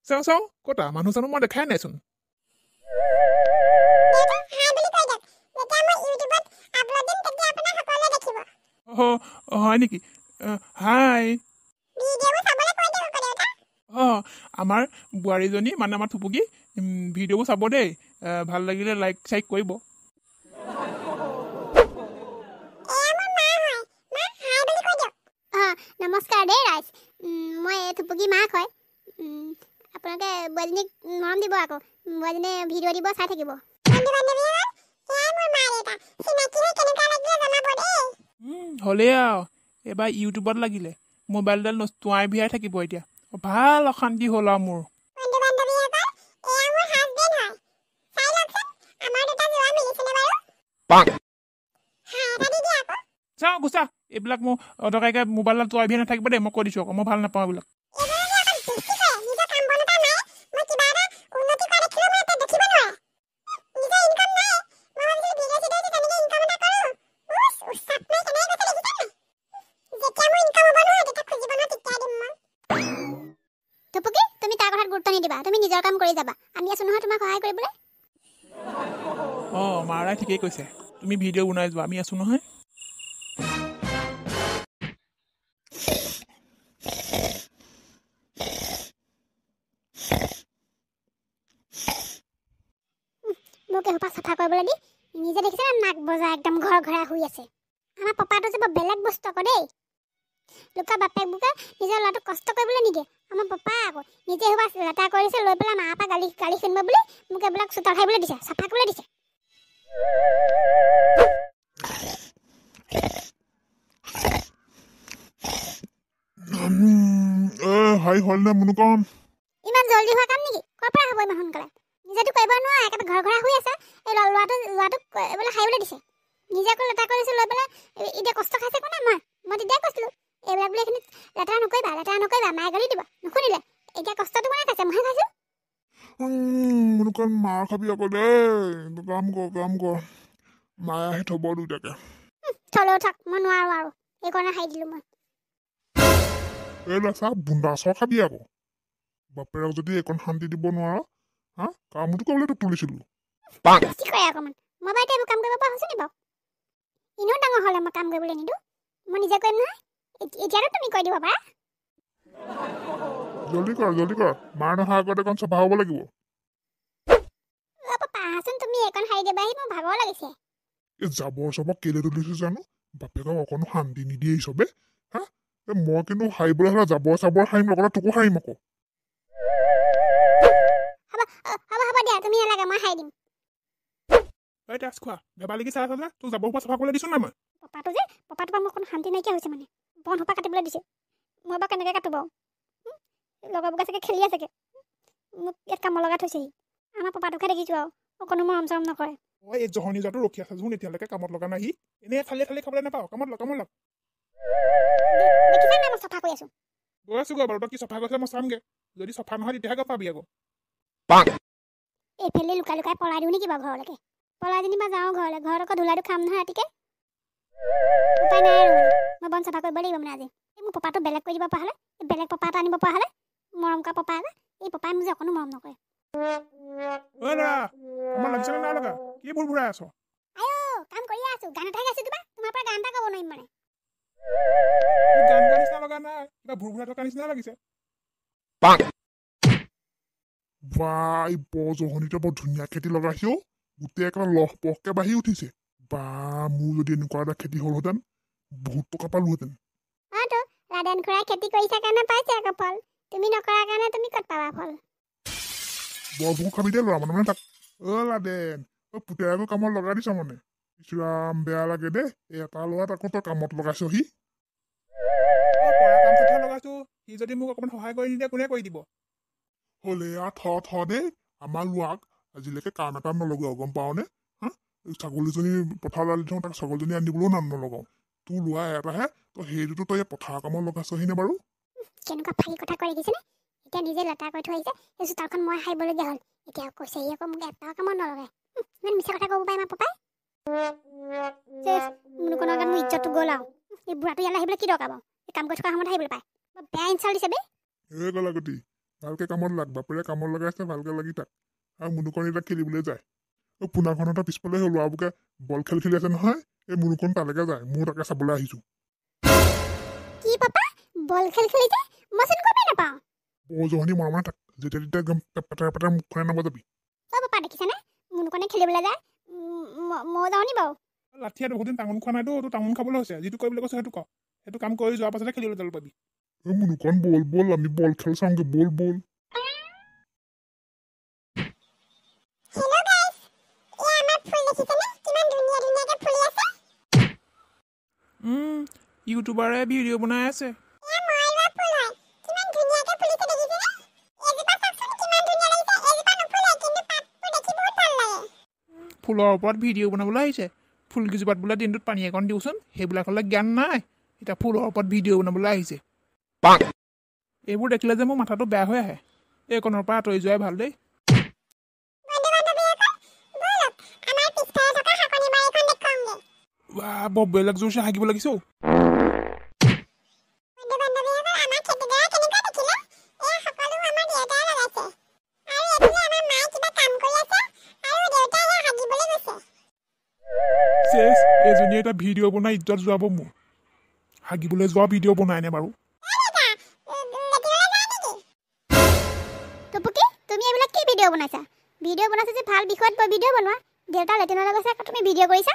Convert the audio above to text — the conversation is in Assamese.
চাওঁ কতা মানুহ জানো মই দেখাই নাইচোন। হয় নেকি? হাই। আমাৰ বোৱাৰীজনী মানে আমাৰ থুপুকি ভিডিঅ'বোৰ চাব দেই। ভাল লাগিলে লাইক চাইক কৰিব। নমস্কাৰ দেই ৰাইজ, মই থুপুকি মাক হয়। আপোনালোকে বোৱাৰীজনীক মৰম দিব, আকৌ বোৱাৰীজনীয়ে ভিডিঅ' দিব, চাই থাকিব। হ'লেই আৰু এইবাৰ ইউটিউবত লাগিলে মোবাইলডাল নচুৱাই ভিয়াই থাকিব এতিয়া। ভাল অশান্তি হ'ল আৰু মোৰ। চাওঁ গুচা, এইবিলাক মোৰ অদৰকাৰীকে মোবাইলত চোৱাই ভিয়াই নাথাকিব দেই, মই কৈ দিছোঁ আকৌ মই ভাল নাপাওঁ এইবিলাক। তুমি তাৰ কথাত গুৰুত্ব নিদিবা, তুমি নিজৰ কাম কৰি যাবা। আমি আছো নহয় তোমাক সহায় কৰিবলৈ। মাৰাই ঠিকেই কৈছে, তুমি ভিডিঅ' বনাই যোৱা, আমি আছো নহয়। মোক এসোপা চাফা কৰিবলৈ দি নিজে দেখিছে নাক বজা একদম ঘৰ ঘৰাই শুই আছে। আমাৰ পাপাটো যে বেলেগ বস্তু আকৌ দেই। লোকৰ বাপেক বুকে নিজৰ ল'ৰাটোক কষ্ট কৰিবলৈ নিদিয়ে। আমাৰ পাপা আকৌ নিজে এসোপা লেতেৰা কৰিছে, লৈ পেলাই মাৰ পৰা গালি শুনিব বুলি মোক এইবিলাক চোতাল সাৰিবলৈ দিছে, চাফা কৰিবলৈ দিছে। হাই হ'ল নে মনুকম? ইমান জলদি হোৱা কাম নেকি? ক'ৰ পৰা হ'ব ইমান সোনকালে? নিজেতো কৰিব নোৱাৰে, একেবাৰে ঘৰ ঘৰাই শুই আছে। এই ল'ৰাটোক এইবিলাক সাৰিবলৈ দিছে। নিজে আকৌ লেতেৰা কৰিছে, লৈ পেলাই এতিয়া কষ্ট খাইছে কোনে? মই তেতিয়াই কৈছিলোঁ এইবিলাক বোলে এইখিনিত লেতেৰা নকৰিবা, মায়ে গালি দিব, নুশুনিলে। এতিয়া কষ্টটো কোনে খাইছে? মইহে খাইছোঁ। মনুকম মাৰ খাবি আকৌ দেই, কাম কৰ। মায়ে আহি থ'ব দুইটাকে। থ'লেও থাক, মই নোৱাৰোঁ আৰু। এইকণে সাৰি দিলোঁ মই। চা বুন্দা চৰ খাবি আকৌ। বাপেৰক যদি এইকণ শান্তি দিব নোৱাৰ, কামটো কৰিবলৈ তোক তুলিছিলোঁ। কি কৰে অকণমান? মই বাৰু এতিয়া এইবোৰ কাম কৰিব পৰা হৈছোঁ নি বাৰু? এনেও ডাঙৰ হ'লে মই কাম কৰিবলৈ নিদিওঁ, মই নিজে কৰিম নহয়। এতিয়াতো তুমি কৰি দিব পাৰা। জলদি কৰ, মাৰ নহা আগতে অকণ চাফা হ'ব লাগিব। পাপা আহাচোন, তুমি এইকণ সাৰি দিবাহি, মোৰ ভাগৰ লাগিছে। এই জাবৰ কেলে তুলিছো জানো? বাপেকক অকণো শান্তি নিদিয়ে চবে। মই কিন্তু সাৰিবলৈ হ'লে জাবৰ সাৰিম, লগতে তোকো সাৰিম আকৌ। হ'ব দিয়া, তুমি নালাগে, মই সাৰি দিম। খোৱা ধেমালি চাই আছা যে, তোক জাবৰ সোপা চাফা কৰিবলৈ দিছোঁ নাই মই? পাপাটো পৰা মোৰ অকণ শান্তি নাইকিয়া হৈছে মানে। বন সোপা কাটিবলৈ দিছে। মই বাৰু কেনেকৈ কাটো বাৰু? লগৰবোৰে চাগে খেলি আছেগে, মোক ইয়াত কামত লগাই থৈছেহি। আমাৰ পাপাটোকহে দেখিছোঁ আৰু অকণো মৰম চৰম নকৰে। এই জহনী যোৱাটো ৰখি আছে যোন এতিয়ালৈকে কামত লগা নাহি। এনেই খালি খাবলৈ নাপাওঁ, কামত লগ। দেখিছা নাই মই চাফা কৰি আছোঁ? গৈ আছোঁ বাৰু, তই কি চাফা কৰিছে মই চামগে। যদি চাফা নহয় তেতিয়াহে গম পাবি আকৌ। এইফালে লুকাই পলাই দিওঁ নেকি বাৰু ঘৰলৈকে? পলাই যেনিবা যাওঁ ঘৰলৈ, ঘৰত আকৌ ধূলাটো খাম নহয় ৰাতিকে। উপায় নাই আৰু, মই বন চাফা কৰিব লাগিব মানে আজি। মোৰ পাপাটো বেলেগ কৰি দিব পৰা হ'লে, বেলেগ পাপা এটা আনিব পৰা হ'লে, মৰম কৰা পাপা এটা। এই পাপাই মোক যে অকণো মৰম নকৰে। কি ভুল ভুৰাই আছ? কাম কৰিয়ে আছোঁ, গান এটাই গাইছোঁ কিবা, তোমাৰ পৰা গান এটা গাব নোৱাৰিম মানে। গান গোৱা নিচিনা লগা নাই, কিবা ভুৰ ভুৰাই থকা নিচিনা লাগিছে। এই জহনীতে বৰ ধুনীয়া খেতি লগাইছে অ'। গোটেই একেবাৰে লহ পহকে বাঢ়ি উঠিছে। মোৰ যদি এনেকুৱা এটা খেতি হ'লহেঁতেন, বহুত টকা পালোহেঁতেন। ৰাধেন খুৰাই খেতি কৰিছে কাৰণে পাইছে আকৌ ফল। তুমি নকৰা কাৰণে তুমি ক'ত পাবা ফল? বৰ খাবি দে ল'ৰা মানে তাক। ৰাধেন পুতেৰাকো কামত লগাই দিছ মানে। ইছৰাম বেয়া লাগে দেই, এটা ল'ৰাত আকৌ তই কামত লগাইছহি। সি যদি মোক অকণমান সহায় কৰি নিদিয়ে কোনে কৰি দিব? হ'লে থ দেই, আমাৰ ল'ৰাক আজিলৈকে কাম এটা নলগাও গম পাওনে? ছাগলীজনী পথাৰ লালি থওঁ, তাক ছাগলীজনী আনি দিবলৈও নাম নলগাওঁ। তোৰ ল'ৰা এটাহে, তই সেইটোতো তই পথাৰ কামত লগাইছহি নে বাৰু? কেনেকুৱা ফালি কথা কৈ দেখিছেনে? এতিয়া নিজে লেতেৰা কৰি থৈ আহিছে, সেই চোতালখন মই সাৰিবলগীয়া হ'ল। এতিয়া কৈছেহি আকৌ মোক এটা কামত নলগায়। ইমান মিছা কথা ক'ব পাৰে আমাৰ পাপাই। মুনুকনৰ গাত মোৰ ইজ্জতটো গ'ল আৰু। এই বুঢ়াটো ইয়ালৈ আহিবলৈ কি দৰকাৰ বাৰু? এই কাম কৰি থকা সময়ত আহিবলৈ পায়। বেয়া ইনচাল্ট দিছে দেই। গলাগতি ভালকে কামত লাগ বাপেৰে কামত লগাইছে ভালকে লাগি থাক আৰু মুনুকণ এতিয়া খেলিবলৈ যায় পোনাখনৰ পিছফালে সেই ল'ৰাবোকে বল খেলি আছে নহয় এই মুনুকণ তালৈকে যায় মোৰ তাকে চাবলৈ আহিছো কি পাপা বল খেলিছে মইচোন গমেই নাপাওঁ বৌজনী মৰমে থাক যেতিয়া তেতিয়া একদম পেটাৰ মুখখনে নবজাবি পাপা দেখিছেনে মুনুকণে খেলিবলৈ যায় মই যাওঁ নি বাৰু লাঠিয়া বহুত দিন টাঙোন খোৱা নাইতো তোৰ টাঙোন খাবলৈ হৈছে যিটো কৰিবলৈ কৈছে সেইটো ক সেইটো কাম কৰি যোৱাৰ পাছতে খেলিবলৈ যাব পাবি মুনুকণ বল আমি বল খেল চাওঁগে বল হেল্ল' গাইস এই আমাৰ ফুল দেখিছেনে কিমান ধুনীয়া ধুনীয়াকে ফুলি আছে ইউটিউবাৰে ভিডিঅ' বনাই আছে এয়া মই লোৱা ফুল হয় কিমান ধুনীয়াকে ফুলিছে দেখিছেনে এজোপা চাচোন কিমান ধুনীয়া লাগিছে এজোপা নুফুলে কিন্তু পাতটো দেখি বহুত ভাল লাগে ফুলৰ ওপৰত ভিডিঅ' বনাবলৈ আহিছে ফুলকেইজোপাত বোলে দিনটোত পানী অকণ দিওঁচোন সেইবিলাক হ'লে জ্ঞান নাই এতিয়া ফুলৰ ওপৰত ভিডিঅ' বনাবলৈ আহিছে এইবোৰ দেখিলে যে মোৰ মাথাটো বেয়া হৈ আহে এইকণৰ পৰা আঁতৰি যোৱাই ভাল দেই বৰ বেলেগ জোৰছে হাগিব লাগিছে এজনীয়ে এটা ভিডিঅ' বনাই ইজ্জত যোৱাব মোৰ হাগিবলৈ যোৱা ভিডিঅ' বনাই নে বাৰু তুমি এইবিলাক কি ভিডিঅ' বনাইছা যে ভাল বিষয়ত ভিডিঅ' বনোৱা দেউতা লেট্ৰিনলৈ গৈছে তুমি ভিডিঅ' কৰিছা